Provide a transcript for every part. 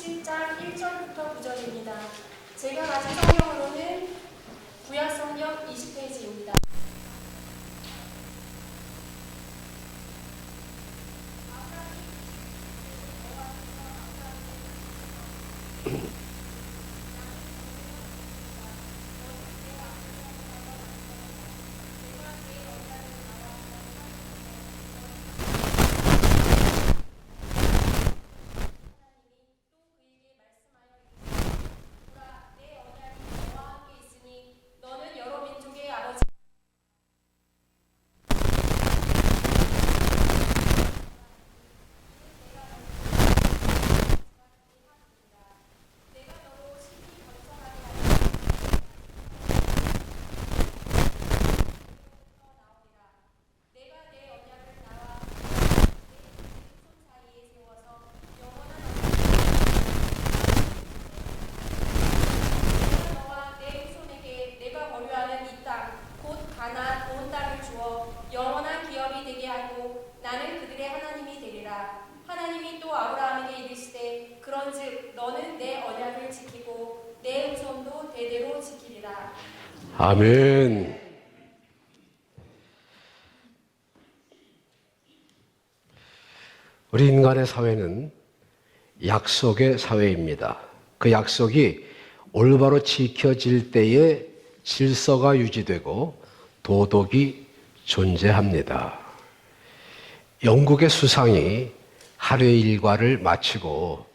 17장 1절부터 9절입니다. 제가 가진 성경으로는 구약성경 20페이지입니다. 하나님이 또 아브라함에게 이르시되 그런즉 너는 내 언약을 지키고 내 후손도 대대로 지키리라. 아멘. 우리 인간의 사회는 약속의 사회입니다. 그 약속이 올바로 지켜질 때에 질서가 유지되고 도덕이 존재합니다. 영국의 수상이 하루의 일과를 마치고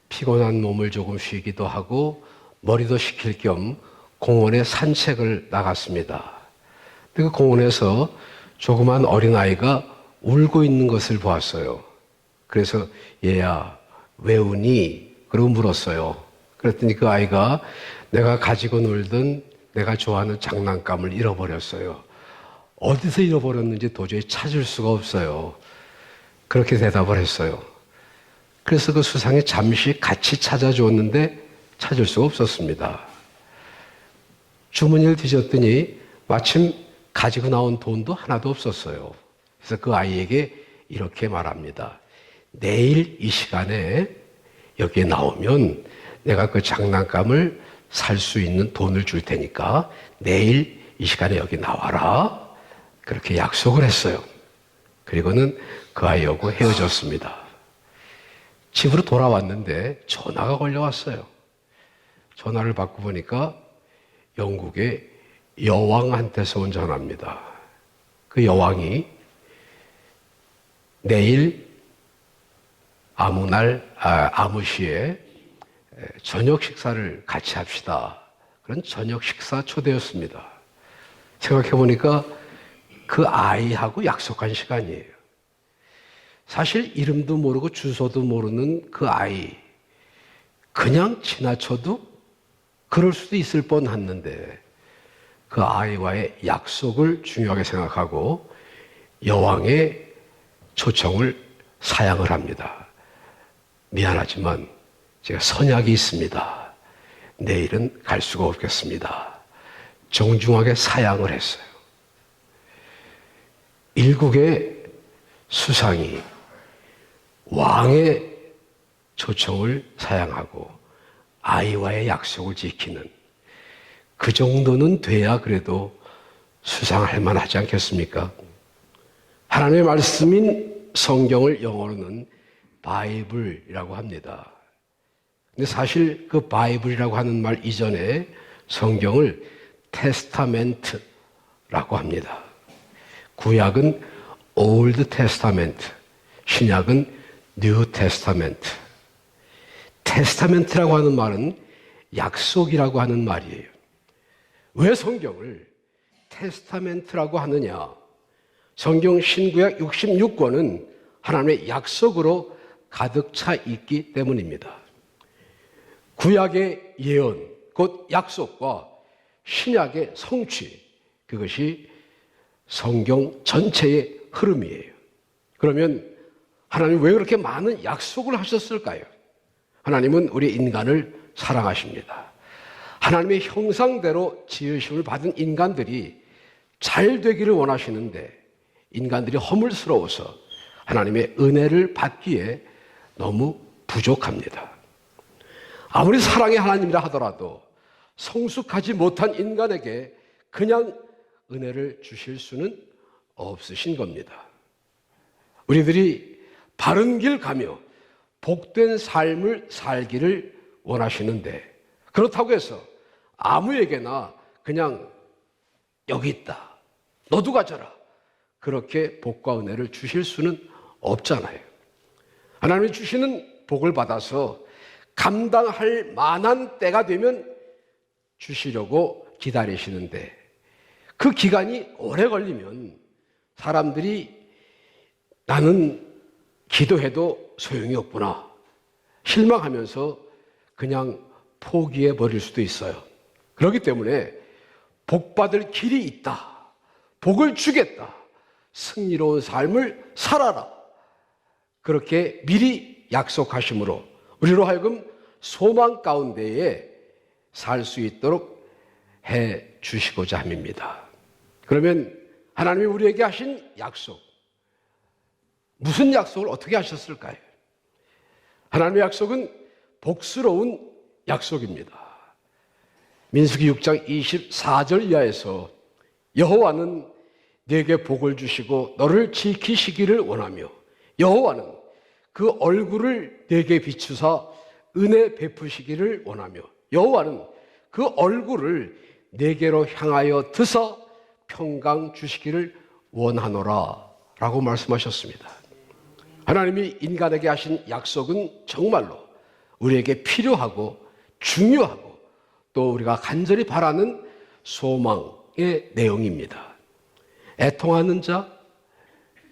피곤한 몸을 조금 쉬기도 하고 머리도 식힐 겸 공원에 산책을 나갔습니다. 그 공원에서 조그만 어린아이가 울고 있는 것을 보았어요. 그래서 얘야 왜 우니? 그러고 물었어요. 그랬더니 그 아이가 내가 가지고 놀던 내가 좋아하는 장난감을 잃어버렸어요. 어디서 잃어버렸는지 도저히 찾을 수가 없어요. 그렇게 대답을 했어요. 그래서 그 수상이 잠시 같이 찾아주었는데 찾을 수가 없었습니다. 주머니를 뒤졌더니 마침 가지고 나온 돈도 하나도 없었어요. 그래서 그 아이에게 이렇게 말합니다. 내일 이 시간에 여기에 나오면 내가 그 장난감을 살 수 있는 돈을 줄 테니까 내일 이 시간에 여기 나와라. 그렇게 약속을 했어요. 그리고는 그 아이하고 헤어졌습니다. 집으로 돌아왔는데 전화가 걸려왔어요. 전화를 받고 보니까 영국의 여왕한테서 온 전화입니다. 그 여왕이 내일 아무 날, 아무 시에 저녁 식사를 같이 합시다. 그런 저녁 식사 초대였습니다. 생각해 보니까 그 아이하고 약속한 시간이에요. 사실 이름도 모르고 주소도 모르는 그 아이, 그냥 지나쳐도 그럴 수도 있을 뻔했는데 그 아이와의 약속을 중요하게 생각하고 여왕의 초청을 사양을 합니다. 미안하지만 제가 선약이 있습니다. 내일은 갈 수가 없겠습니다. 정중하게 사양을 했어요. 일국의 수상이 왕의 초청을 사양하고 아이와의 약속을 지키는 그 정도는 돼야 그래도 수상할 만하지 않겠습니까? 하나님의 말씀인 성경을 영어로는 바이블이라고 합니다. 근데 사실 그 바이블이라고 하는 말 이전에 성경을 테스타멘트라고 합니다. 구약은 올드 테스타멘트, 신약은 뉴 테스타멘트. 테스타멘트라고 하는 말은 약속이라고 하는 말이에요. 왜 성경을 테스타멘트라고 하느냐? 성경 신구약 66권은 하나님의 약속으로 가득 차 있기 때문입니다. 구약의 예언, 곧 약속과 신약의 성취, 그것이 성경 전체의 흐름이에요. 그러면 하나님 왜 그렇게 많은 약속을 하셨을까요? 하나님은 우리 인간을 사랑하십니다. 하나님의 형상대로 지으심을 받은 인간들이 잘 되기를 원하시는데 인간들이 허물스러워서 하나님의 은혜를 받기에 너무 부족합니다. 아무리 사랑의 하나님이라 하더라도 성숙하지 못한 인간에게 그냥 은혜를 주실 수는 없으신 겁니다. 우리들이 바른 길 가며 복된 삶을 살기를 원하시는데, 그렇다고 해서 아무에게나 그냥 여기 있다, 너도 가져라, 그렇게 복과 은혜를 주실 수는 없잖아요. 하나님이 주시는 복을 받아서 감당할 만한 때가 되면 주시려고 기다리시는데, 그 기간이 오래 걸리면 사람들이 나는 기도해도 소용이 없구나 실망하면서 그냥 포기해 버릴 수도 있어요. 그렇기 때문에 복받을 길이 있다, 복을 주겠다, 승리로운 삶을 살아라, 그렇게 미리 약속하심으로 우리로 하여금 소망 가운데에 살 수 있도록 해 주시고자 함입니다. 그러면 하나님이 우리에게 하신 약속, 무슨 약속을 어떻게 하셨을까요? 하나님의 약속은 복스러운 약속입니다. 민수기 6장 24절 이하에서 여호와는 네게 복을 주시고 너를 지키시기를 원하며 여호와는 그 얼굴을 네게 비추사 은혜 베푸시기를 원하며 여호와는 그 얼굴을 네게로 향하여 드사 평강 주시기를 원하노라 라고 말씀하셨습니다. 하나님이 인간에게 하신 약속은 정말로 우리에게 필요하고 중요하고 또 우리가 간절히 바라는 소망의 내용입니다. 애통하는 자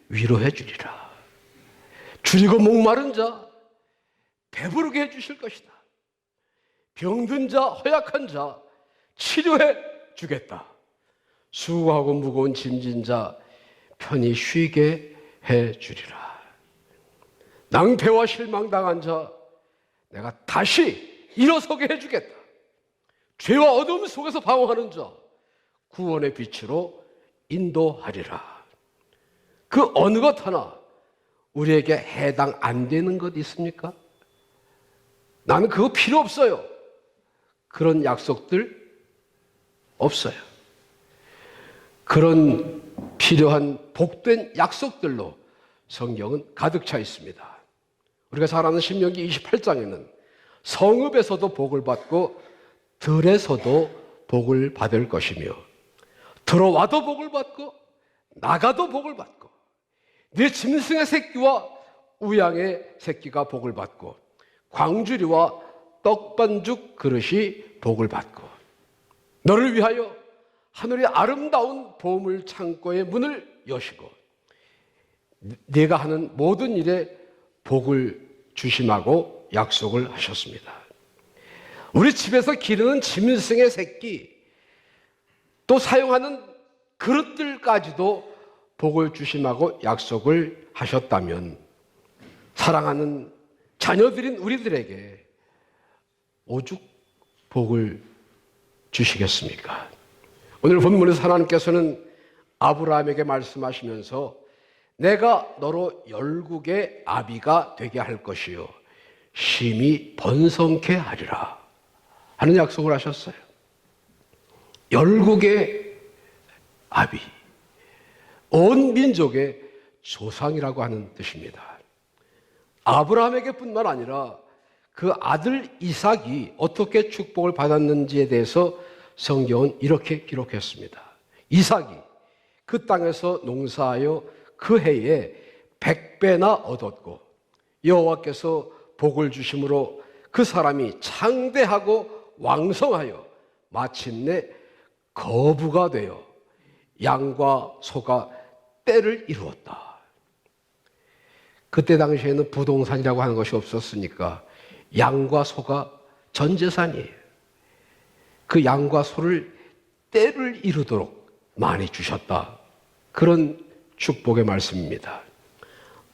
위로해 주리라. 줄이고 목마른 자 배부르게 해주실 것이다. 병든 자, 허약한 자 치료해 주겠다. 수고하고 무거운 짐진 자 편히 쉬게 해 주리라. 낭패와 실망당한 자 내가 다시 일어서게 해 주겠다. 죄와 어둠 속에서 방황하는 자 구원의 빛으로 인도하리라. 그 어느 것 하나 우리에게 해당 안 되는 것 있습니까? 나는 그거 필요 없어요. 그런 약속들 없어요. 그런 필요한 복된 약속들로 성경은 가득 차 있습니다. 우리가 잘 아는 신명기 28장에는 성읍에서도 복을 받고 들에서도 복을 받을 것이며 들어와도 복을 받고 나가도 복을 받고 네 짐승의 새끼와 우양의 새끼가 복을 받고 광주리와 떡반죽 그릇이 복을 받고 너를 위하여 하늘의 아름다운 보물 창고의 문을 여시고 네가 하는 모든 일에 복을 주심하고 약속을 하셨습니다. 우리 집에서 기르는 짐승의 새끼 또 사용하는 그릇들까지도 복을 주심하고 약속을 하셨다면 사랑하는 자녀들인 우리들에게 오죽 복을 주시겠습니까? 오늘 본문에서 하나님께서는 아브라함에게 말씀하시면서 내가 너로 열국의 아비가 되게 할 것이요 심히 번성케 하리라 하는 약속을 하셨어요. 열국의 아비, 온 민족의 조상이라고 하는 뜻입니다. 아브라함에게 뿐만 아니라 그 아들 이삭이 어떻게 축복을 받았는지에 대해서 성경은 이렇게 기록했습니다. 이삭이 그 땅에서 농사하여 그 해에 100배나 얻었고 여호와께서 복을 주심으로 그 사람이 창대하고 왕성하여 마침내 거부가 되어 양과 소가 떼를 이루었다. 그때 당시에는 부동산이라고 하는 것이 없었으니까 양과 소가 전 재산이에요. 그 양과 소를 떼를 이루도록 많이 주셨다. 그런 축복의 말씀입니다.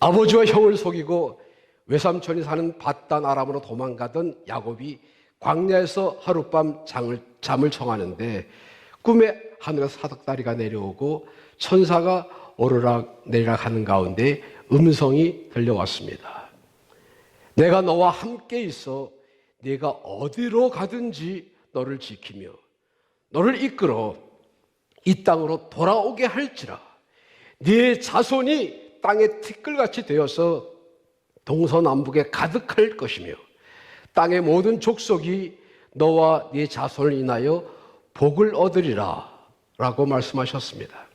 아버지와 형을 속이고 외삼촌이 사는 밧단 아람으로 도망가던 야곱이 광야에서 하룻밤 잠을 청하는데 꿈에 하늘에서 사닥다리가 내려오고 천사가 오르락 내리락 하는 가운데 음성이 들려왔습니다. 내가 너와 함께 있어 네가 어디로 가든지 너를 지키며 너를 이끌어 이 땅으로 돌아오게 할지라. 네 자손이 땅의 티끌같이 되어서 동서남북에 가득할 것이며 땅의 모든 족속이 너와 네 자손을 인하여 복을 얻으리라 라고 말씀하셨습니다.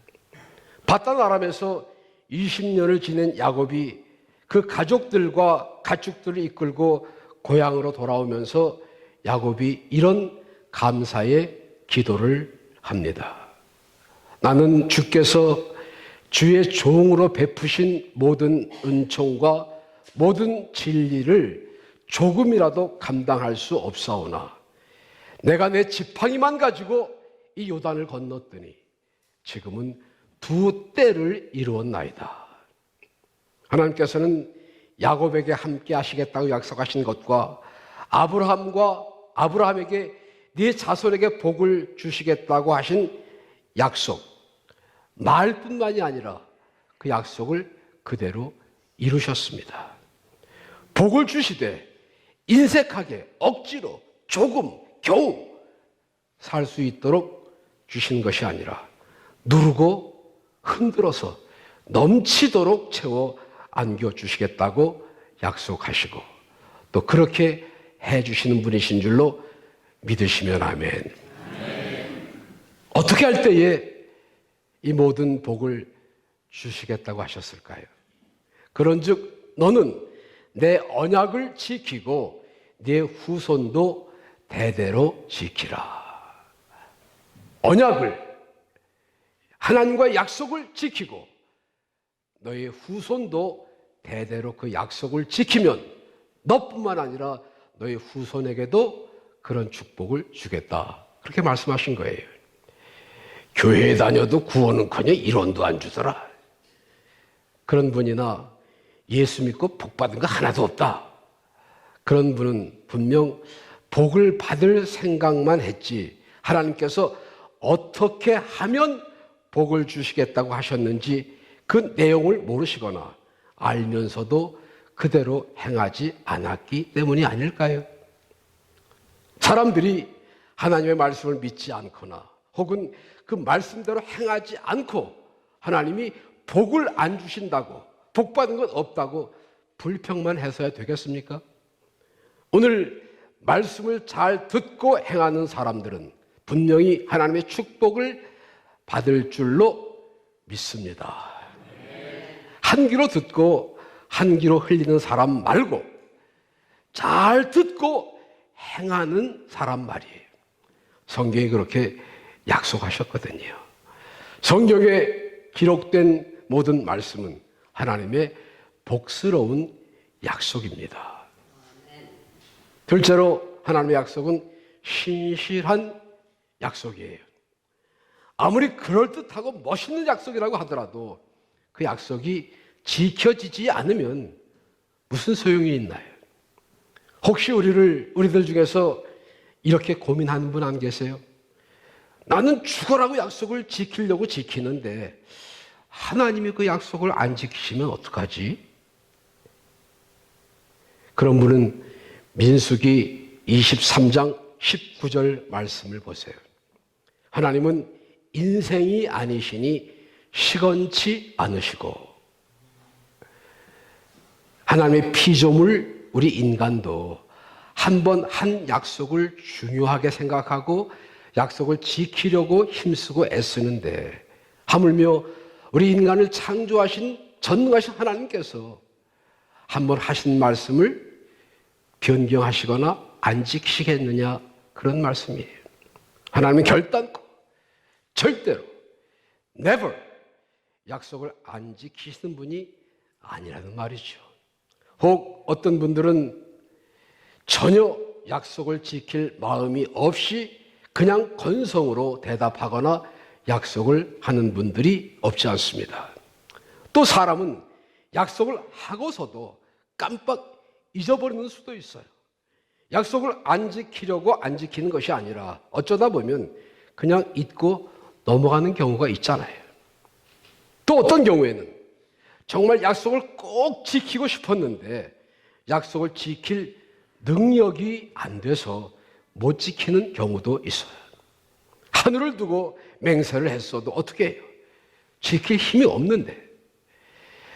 바단 아람에서 20년을 지낸 야곱이 그 가족들과 가축들을 이끌고 고향으로 돌아오면서 야곱이 이런 감사의 기도를 합니다. 나는 주께서 주의 종으로 베푸신 모든 은총과 모든 진리를 조금이라도 감당할 수 없사오나 내가 내 지팡이만 가지고 이 요단을 건넜더니 지금은 2때를 이루었나이다. 하나님께서는 야곱에게 함께 하시겠다고 약속하신 것과 아브라함에게 네 자손에게 복을 주시겠다고 하신 약속, 말뿐만이 아니라 그 약속을 그대로 이루셨습니다. 복을 주시되 인색하게 억지로 조금 겨우 살 수 있도록 주신 것이 아니라 누르고 흔들어서 넘치도록 채워 안겨주시겠다고 약속하시고 또 그렇게 해주시는 분이신 줄로 믿으시면 아멘. 어떻게 할 때에 이 모든 복을 주시겠다고 하셨을까요? 그런즉 너는 내 언약을 지키고 네 후손도 대대로 지키라. 언약을, 하나님과의 약속을 지키고 너의 후손도 대대로 그 약속을 지키면 너뿐만 아니라 너의 후손에게도 그런 축복을 주겠다. 그렇게 말씀하신 거예요. 교회에 다녀도 구원은커녕 1원도 안 주더라. 그런 분이나 예수 믿고 복 받은 거 하나도 없다. 그런 분은 분명 복을 받을 생각만 했지 하나님께서 어떻게 하면 복을 주시겠다고 하셨는지 그 내용을 모르시거나 알면서도 그대로 행하지 않았기 때문이 아닐까요? 사람들이 하나님의 말씀을 믿지 않거나 혹은 그 말씀대로 행하지 않고 하나님이 복을 안 주신다고, 복 받은 건 없다고 불평만 해서야 되겠습니까? 오늘 말씀을 잘 듣고 행하는 사람들은 분명히 하나님의 축복을 받을 줄로 믿습니다. 한 귀로 듣고 한 귀로 흘리는 사람 말고 잘 듣고 행하는 사람 말이에요. 성경이 그렇게 약속하셨거든요. 성경에 기록된 모든 말씀은 하나님의 복스러운 약속입니다. 둘째로 하나님의 약속은 신실한 약속이에요. 아무리 그럴듯하고 멋있는 약속이라고 하더라도 그 약속이 지켜지지 않으면 무슨 소용이 있나요? 혹시 우리들 중에서 이렇게 고민하는 분 안 계세요? 나는 죽어라고 약속을 지키려고 지키는데 하나님이 그 약속을 안 지키시면 어떡하지? 그런 분은 민수기 23장 19절 말씀을 보세요. 하나님은 인생이 아니시니 시건치 않으시고 하나님의 피조물 우리 인간도 한 번 한 약속을 중요하게 생각하고 약속을 지키려고 힘쓰고 애쓰는데 하물며 우리 인간을 창조하신 전능하신 하나님께서 한 번 하신 말씀을 변경하시거나 안 지키시겠느냐 그런 말씀이에요. 하나님은 결단코 절대로 never 약속을 안 지키시는 분이 아니라는 말이죠. 혹 어떤 분들은 전혀 약속을 지킬 마음이 없이 그냥 건성으로 대답하거나 약속을 하는 분들이 없지 않습니다. 또 사람은 약속을 하고서도 깜빡 잊어버리는 수도 있어요. 약속을 안 지키려고 안 지키는 것이 아니라 어쩌다 보면 그냥 잊고 넘어가는 경우가 있잖아요. 또 어떤 경우에는 정말 약속을 꼭 지키고 싶었는데 약속을 지킬 능력이 안 돼서 못 지키는 경우도 있어요. 하늘을 두고 맹세를 했어도 어떻게 해요? 지킬 힘이 없는데,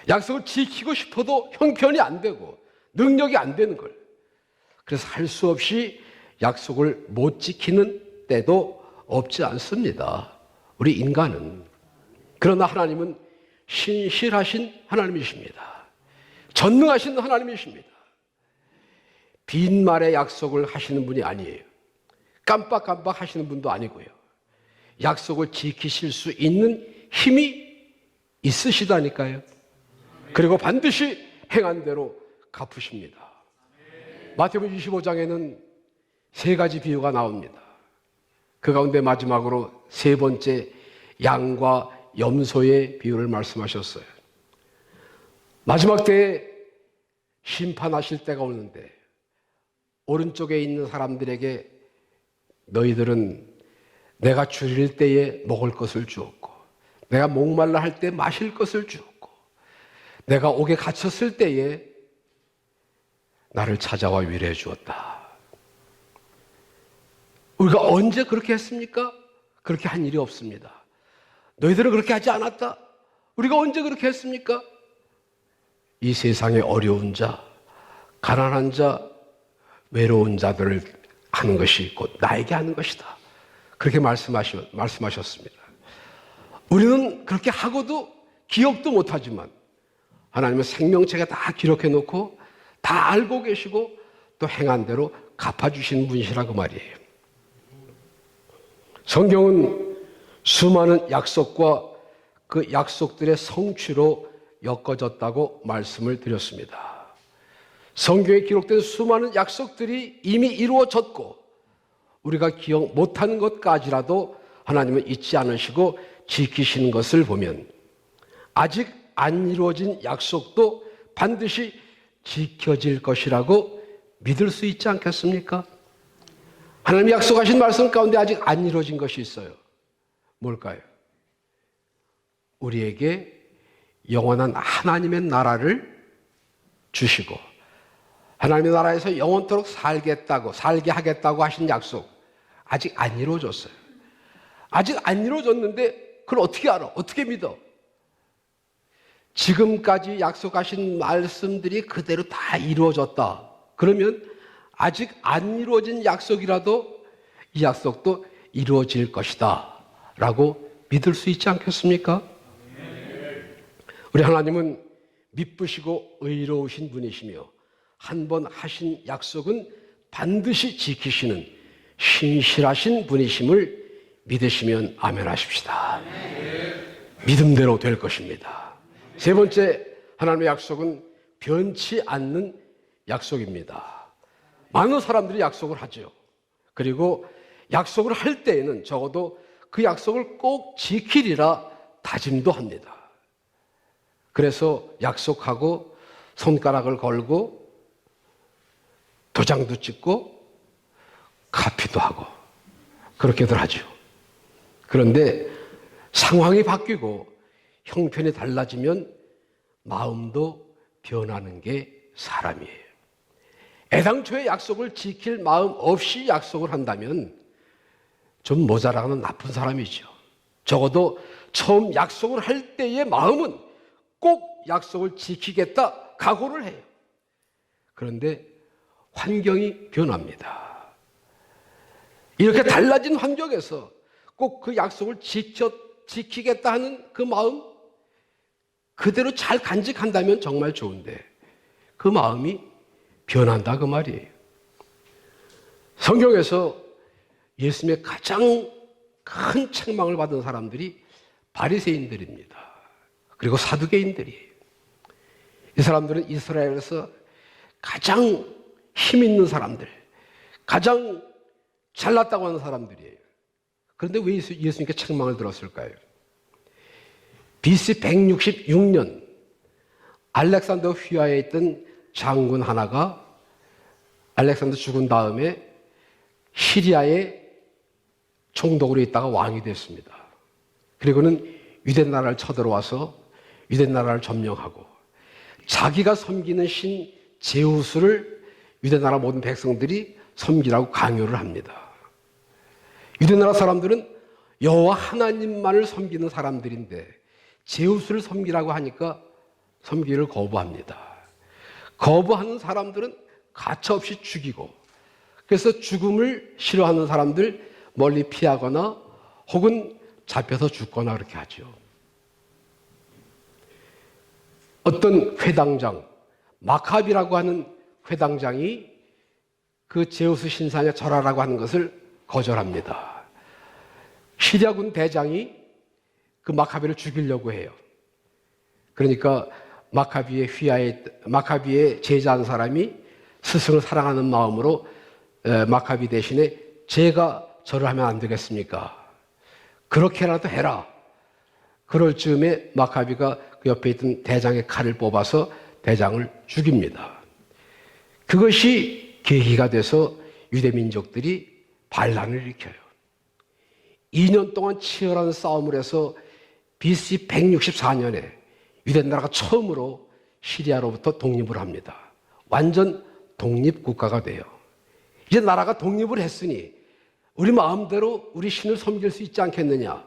약속을 지키고 싶어도 형편이 안 되고 능력이 안 되는 걸. 그래서 할 수 없이 약속을 못 지키는 때도 없지 않습니다. 우리 인간은. 그러나 하나님은 신실하신 하나님이십니다. 전능하신 하나님이십니다. 빈말의 약속을 하시는 분이 아니에요. 깜빡깜빡 하시는 분도 아니고요. 약속을 지키실 수 있는 힘이 있으시다니까요. 그리고 반드시 행한 대로 갚으십니다. 마태복음 25장에는 세 가지 비유가 나옵니다. 그 가운데 마지막으로 세 번째 양과 염소의 비유를 말씀하셨어요. 마지막 때에 심판하실 때가 오는데 오른쪽에 있는 사람들에게 너희들은 내가 줄일 때에 먹을 것을 주었고, 내가 목말라 할 때 마실 것을 주었고, 내가 옥에 갇혔을 때에 나를 찾아와 위로해 주었다. 우리가 언제 그렇게 했습니까? 그렇게 한 일이 없습니다. 너희들은 그렇게 하지 않았다. 우리가 언제 그렇게 했습니까? 이 세상의 어려운 자, 가난한 자, 외로운 자들을 하는 것이 곧 나에게 하는 것이다. 그렇게 말씀하셨습니다. 우리는 그렇게 하고도 기억도 못하지만 하나님은 생명책에 다 기록해 놓고 다 알고 계시고 또 행한 대로 갚아주시는 분이시라고 말이에요. 성경은 수많은 약속과 그 약속들의 성취로 엮어졌다고 말씀을 드렸습니다. 성경에 기록된 수많은 약속들이 이미 이루어졌고 우리가 기억 못하는 것까지라도 하나님은 잊지 않으시고 지키시는 것을 보면 아직 안 이루어진 약속도 반드시 지켜질 것이라고 믿을 수 있지 않겠습니까? 하나님이 약속하신 말씀 가운데 아직 안 이루어진 것이 있어요. 뭘까요? 우리에게 영원한 하나님의 나라를 주시고 하나님의 나라에서 영원토록 살게 하겠다고 하신 약속 아직 안 이루어졌어요. 아직 안 이루어졌는데 그걸 어떻게 알아? 어떻게 믿어? 지금까지 약속하신 말씀들이 그대로 다 이루어졌다. 그러면 아직 안 이루어진 약속이라도 이 약속도 이루어질 것이다 라고 믿을 수 있지 않겠습니까? 우리 하나님은 미쁘시고 의로우신 분이시며 한 번 하신 약속은 반드시 지키시는 신실하신 분이심을 믿으시면 아멘 하십시다. 믿음대로 될 것입니다. 세 번째 하나님의 약속은 변치 않는 약속입니다. 많은 사람들이 약속을 하죠. 그리고 약속을 할 때에는 적어도 그 약속을 꼭 지키리라 다짐도 합니다. 그래서 약속하고 손가락을 걸고 도장도 찍고 카피도 하고 그렇게들 하죠. 그런데 상황이 바뀌고 형편이 달라지면 마음도 변하는 게 사람이에요. 애당초에 약속을 지킬 마음 없이 약속을 한다면 좀 모자라는 나쁜 사람이죠. 적어도 처음 약속을 할 때의 마음은 꼭 약속을 지키겠다 각오를 해요. 그런데 환경이 변합니다. 이렇게 달라진 환경에서 꼭 그 약속을 지키겠다 하는 그 마음 그대로 잘 간직한다면 정말 좋은데 그 마음이 변한다 그 말이에요. 성경에서 예수님의 가장 큰 책망을 받은 사람들이 바리새인들입니다. 그리고 사두개인들이에요. 이 사람들은 이스라엘에서 가장 힘 있는 사람들, 가장 잘났다고 하는 사람들이에요. 그런데 왜 예수님께 책망을 들었을까요? BC 166년 알렉산더 휘하에 있던 장군 하나가 알렉산더 죽은 다음에 시리아의 총독으로 있다가 왕이 됐습니다. 그리고는 유대 나라를 쳐들어와서 유대 나라를 점령하고 자기가 섬기는 신 제우스를 유대나라 모든 백성들이 섬기라고 강요를 합니다. 유대나라 사람들은 여호와 하나님만을 섬기는 사람들인데 제우스를 섬기라고 하니까 섬기를 거부합니다. 거부하는 사람들은 가차없이 죽이고, 그래서 죽음을 싫어하는 사람들 멀리 피하거나 혹은 잡혀서 죽거나 그렇게 하죠. 어떤 회당장, 마카비라고 하는 회당장이 그 제우스 신상에 절하라고 하는 것을 거절합니다. 시리아군 대장이 그 마카비를 죽이려고 해요. 그러니까 마카비의 제자한 사람이 스승을 사랑하는 마음으로 마카비 대신에 제가 절을 하면 안 되겠습니까? 그렇게라도 해라. 그럴 즈음에 마카비가 그 옆에 있던 대장의 칼을 뽑아서 대장을 죽입니다. 그것이 계기가 돼서 유대민족들이 반란을 일으켜요. 2년 동안 치열한 싸움을 해서 BC 164년에 유대나라가 처음으로 시리아로부터 독립을 합니다. 완전 독립국가가 돼요. 이제 나라가 독립을 했으니 우리 마음대로 우리 신을 섬길 수 있지 않겠느냐.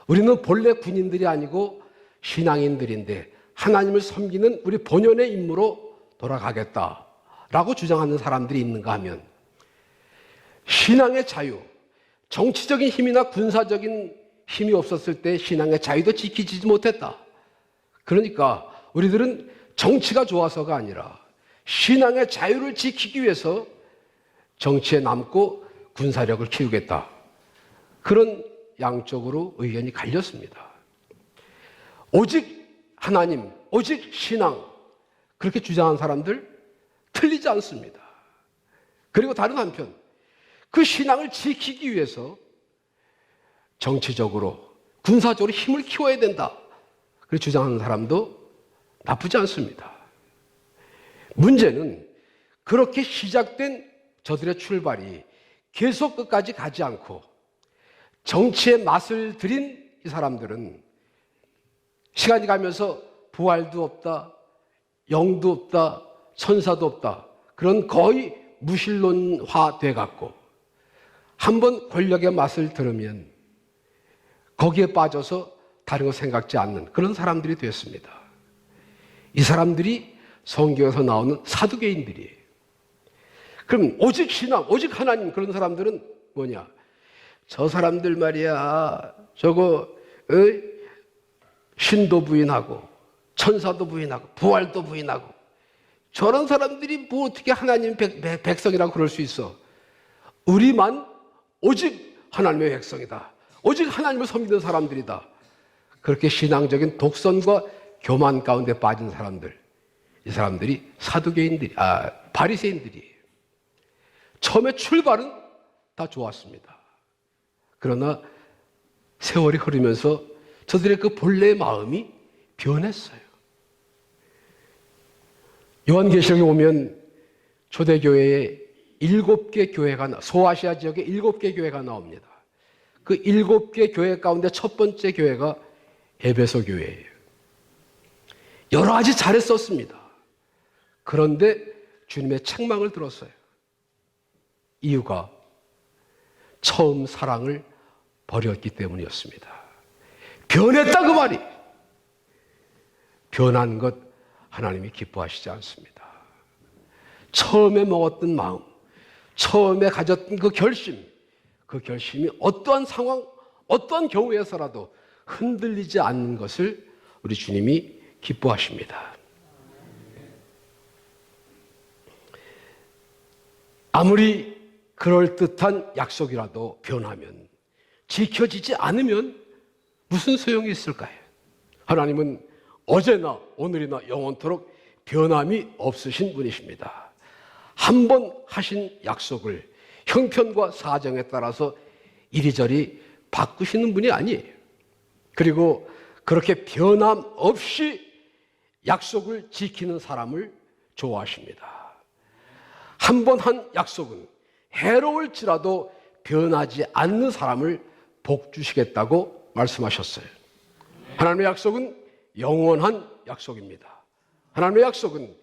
우리는 본래 군인들이 아니고 신앙인들인데 하나님을 섬기는 우리 본연의 임무로 돌아가겠다라고 주장하는 사람들이 있는가 하면, 신앙의 자유, 정치적인 힘이나 군사적인 힘이 없었을 때 신앙의 자유도 지키지 못했다. 그러니까 우리들은 정치가 좋아서가 아니라 신앙의 자유를 지키기 위해서 정치에 남고 군사력을 키우겠다. 그런 양쪽으로 의견이 갈렸습니다. 오직 하나님, 오직 신앙, 그렇게 주장한 사람들 틀리지 않습니다. 그리고 다른 한편 그 신앙을 지키기 위해서 정치적으로, 군사적으로 힘을 키워야 된다. 그렇게 주장하는 사람도 나쁘지 않습니다. 문제는 그렇게 시작된 저들의 출발이 계속 끝까지 가지 않고 정치의 맛을 들인 이 사람들은 시간이 가면서 부활도 없다, 영도 없다, 천사도 없다, 그런 거의 무신론화 돼갖고 한번 권력의 맛을 들으면 거기에 빠져서 다른 거 생각지 않는 그런 사람들이 됐습니다. 이 사람들이 성경에서 나오는 사두개인들이에요. 그럼 오직 신앙, 오직 하나님, 그런 사람들은 뭐냐? 저 사람들 말이야, 저거 신도 부인하고 천사도 부인하고 부활도 부인하고, 저런 사람들이 뭐 어떻게 하나님 백성이라고 그럴 수 있어? 우리만 오직 하나님의 백성이다, 오직 하나님을 섬기는 사람들이다. 그렇게 신앙적인 독선과 교만 가운데 빠진 사람들, 이 사람들이 사두개인들이, 바리새인들이에요. 처음에 출발은 다 좋았습니다. 그러나 세월이 흐르면서 저들의 그 본래의 마음이 변했어요. 요한계시록에 보면 초대교회에 7개 교회가, 소아시아 지역에 7개 교회가 나옵니다. 그 7개 교회 가운데 첫 번째 교회가 에베소 교회예요. 여러 가지 잘했었습니다. 그런데 주님의 책망을 들었어요. 이유가 처음 사랑을 버렸기 때문이었습니다. 변했다 그 말이. 변한 것 하나님이 기뻐하시지 않습니다. 처음에 먹었던 마음, 처음에 가졌던 그 결심이 어떠한 상황, 어떠한 경우에서라도 흔들리지 않는 것을 우리 주님이 기뻐하십니다. 아무리 그럴듯한 약속이라도 변하면, 지켜지지 않으면 무슨 소용이 있을까요? 하나님은 어제나 오늘이나 영원토록 변함이 없으신 분이십니다. 한 번 하신 약속을 형편과 사정에 따라서 이리저리 바꾸시는 분이 아니에요. 그리고 그렇게 변함 없이 약속을 지키는 사람을 좋아하십니다. 한 번 한 약속은 해로울지라도 변하지 않는 사람을 복 주시겠다고 말씀하셨어요. 하나님의 약속은 영원한 약속입니다. 하나님의 약속은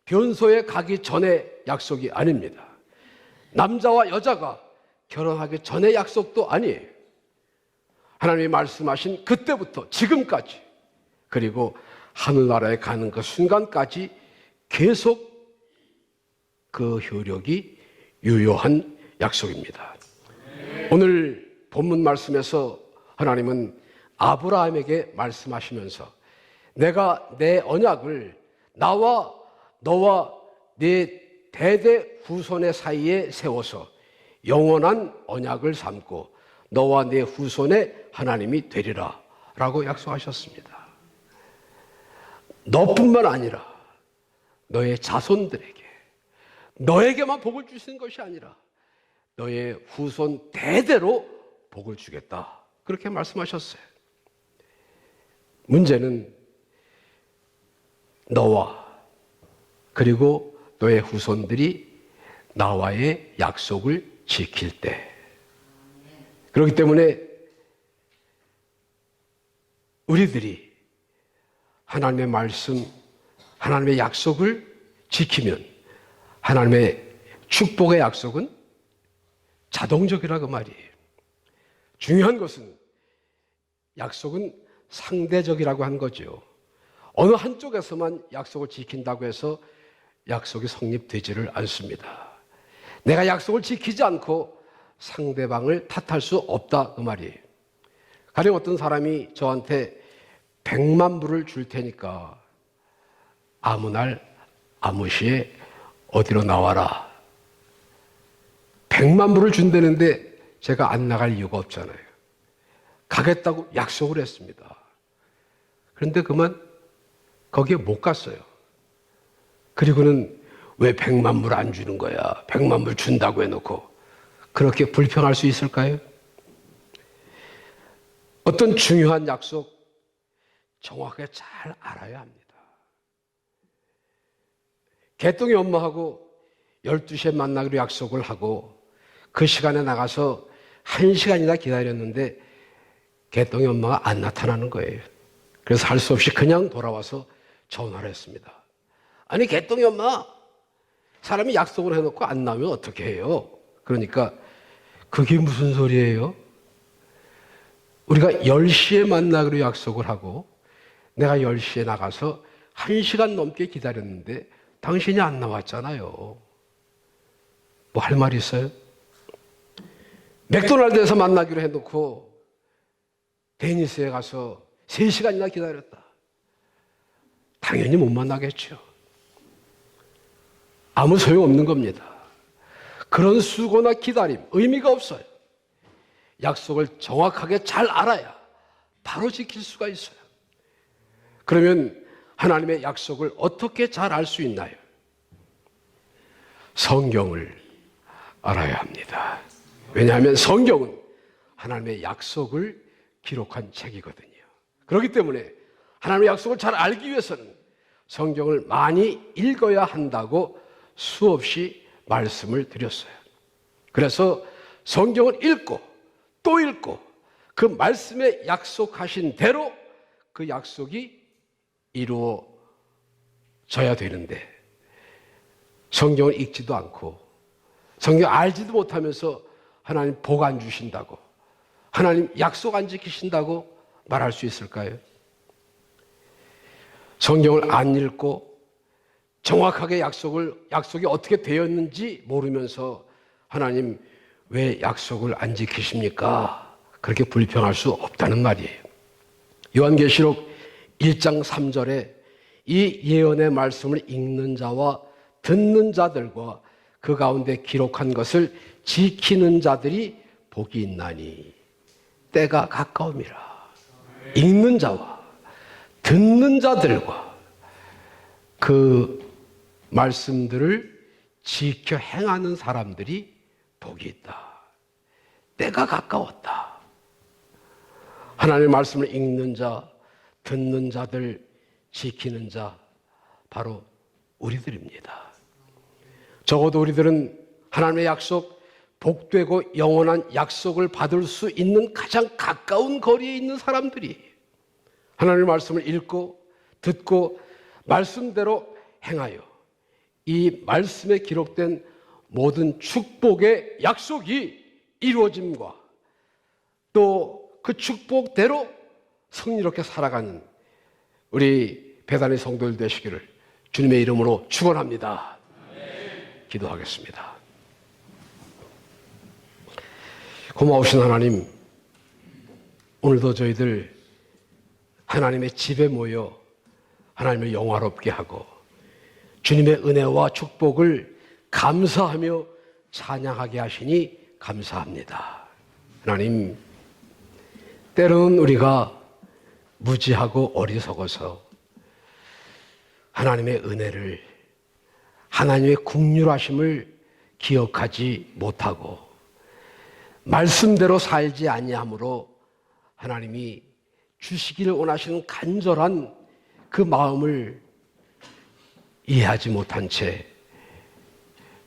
변소에 가기 전에 약속이 아닙니다. 남자와 여자가 결혼하기 전의 약속도 아니에요. 하나님이 말씀하신 그때부터 지금까지, 그리고 하늘나라에 가는 그 순간까지 계속 그 효력이 유효한 약속입니다. 오늘 본문 말씀에서 하나님은 아브라함에게 말씀하시면서 내가 내 언약을 나와 너와 네 대대 후손의 사이에 세워서 영원한 언약을 삼고 너와 네 후손의 하나님이 되리라 라고 약속하셨습니다. 너뿐만 아니라 너의 자손들에게, 너에게만 복을 주시는 것이 아니라 너의 후손 대대로 복을 주겠다, 그렇게 말씀하셨어요. 문제는 너와 그리고 너의 후손들이 나와의 약속을 지킬 때, 그렇기 때문에 우리들이 하나님의 말씀, 하나님의 약속을 지키면 하나님의 축복의 약속은 자동적이라고 말이에요. 중요한 것은 약속은 상대적이라고 한 거죠. 어느 한쪽에서만 약속을 지킨다고 해서 약속이 성립되지를 않습니다. 내가 약속을 지키지 않고 상대방을 탓할 수 없다, 그 말이에요. 가령 어떤 사람이 저한테 100만 불을 줄 테니까 아무 날 아무 시에 어디로 나와라. 100만 불을 준다는데 제가 안 나갈 이유가 없잖아요. 가겠다고 약속을 했습니다. 그런데 그만 거기에 못 갔어요. 그리고는 왜 100만 불 안 주는 거야? 100만 불 준다고 해놓고 그렇게 불평할 수 있을까요? 어떤 중요한 약속 정확하게 잘 알아야 합니다. 개똥이 엄마하고 12시에 만나기로 약속을 하고 그 시간에 나가서 1시간이나 기다렸는데 개똥이 엄마가 안 나타나는 거예요. 그래서 할 수 없이 그냥 돌아와서 전화를 했습니다. 아니, 개똥이 엄마, 사람이 약속을 해놓고 안 나오면 어떻게 해요? 그러니까 그게 무슨 소리예요? 우리가 10시에 만나기로 약속을 하고 내가 10시에 나가서 1시간 넘게 기다렸는데 당신이 안 나왔잖아요. 뭐 할 말 있어요? 맥도날드에서 만나기로 해놓고 데니스에 가서 3시간이나 기다렸다. 당연히 못 만나겠죠. 아무 소용없는 겁니다. 그런 수고나 기다림 의미가 없어요. 약속을 정확하게 잘 알아야 바로 지킬 수가 있어요. 그러면 하나님의 약속을 어떻게 잘 알 수 있나요? 성경을 알아야 합니다. 왜냐하면 성경은 하나님의 약속을 기록한 책이거든요. 그렇기 때문에 하나님의 약속을 잘 알기 위해서는 성경을 많이 읽어야 한다고 수없이 말씀을 드렸어요. 그래서 성경을 읽고 또 읽고 그 말씀에 약속하신 대로 그 약속이 이루어져야 되는데 성경을 읽지도 않고 성경 알지도 못하면서 하나님 복 안 주신다고, 하나님 약속 안 지키신다고 말할 수 있을까요? 성경을 안 읽고 정확하게 약속이 어떻게 되었는지 모르면서 하나님 왜 약속을 안 지키십니까? 그렇게 불평할 수 없다는 말이에요. 요한계시록 1장 3절에 이 예언의 말씀을 읽는 자와 듣는 자들과 그 가운데 기록한 것을 지키는 자들이 복이 있나니 때가 가까움이라. 읽는 자와 듣는 자들과 그 말씀들을 지켜 행하는 사람들이 복이 있다. 때가 가까웠다. 하나님의 말씀을 읽는 자, 듣는 자들, 지키는 자, 바로 우리들입니다. 적어도 우리들은 하나님의 약속, 복되고 영원한 약속을 받을 수 있는 가장 가까운 거리에 있는 사람들이 하나님의 말씀을 읽고 듣고 말씀대로 행하여 이 말씀에 기록된 모든 축복의 약속이 이루어짐과 또 그 축복대로 성리롭게 살아가는 우리 배단의 성도들 되시기를 주님의 이름으로 축원합니다. 기도하겠습니다. 고마우신 하나님, 오늘도 저희들 하나님의 집에 모여 하나님을 영화롭게 하고 주님의 은혜와 축복을 감사하며 찬양하게 하시니 감사합니다. 하나님, 때로는 우리가 무지하고 어리석어서 하나님의 은혜를, 하나님의 긍휼하심을 기억하지 못하고 말씀대로 살지 아니함으로 하나님이 주시기를 원하시는 간절한 그 마음을 이해하지 못한 채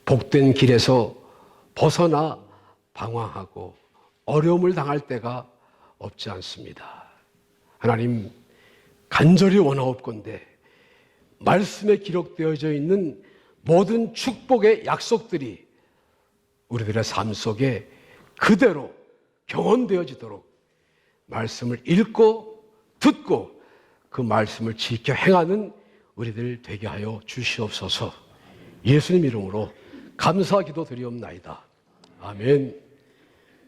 복된 길에서 벗어나 방황하고 어려움을 당할 때가 없지 않습니다. 하나님, 간절히 원하옵건대 말씀에 기록되어져 있는 모든 축복의 약속들이 우리들의 삶 속에 그대로 경험되어지도록 말씀을 읽고 듣고 그 말씀을 지켜 행하는 우리들 되게 하여 주시옵소서. 예수님 이름으로 감사 기도 드리옵나이다. 아멘.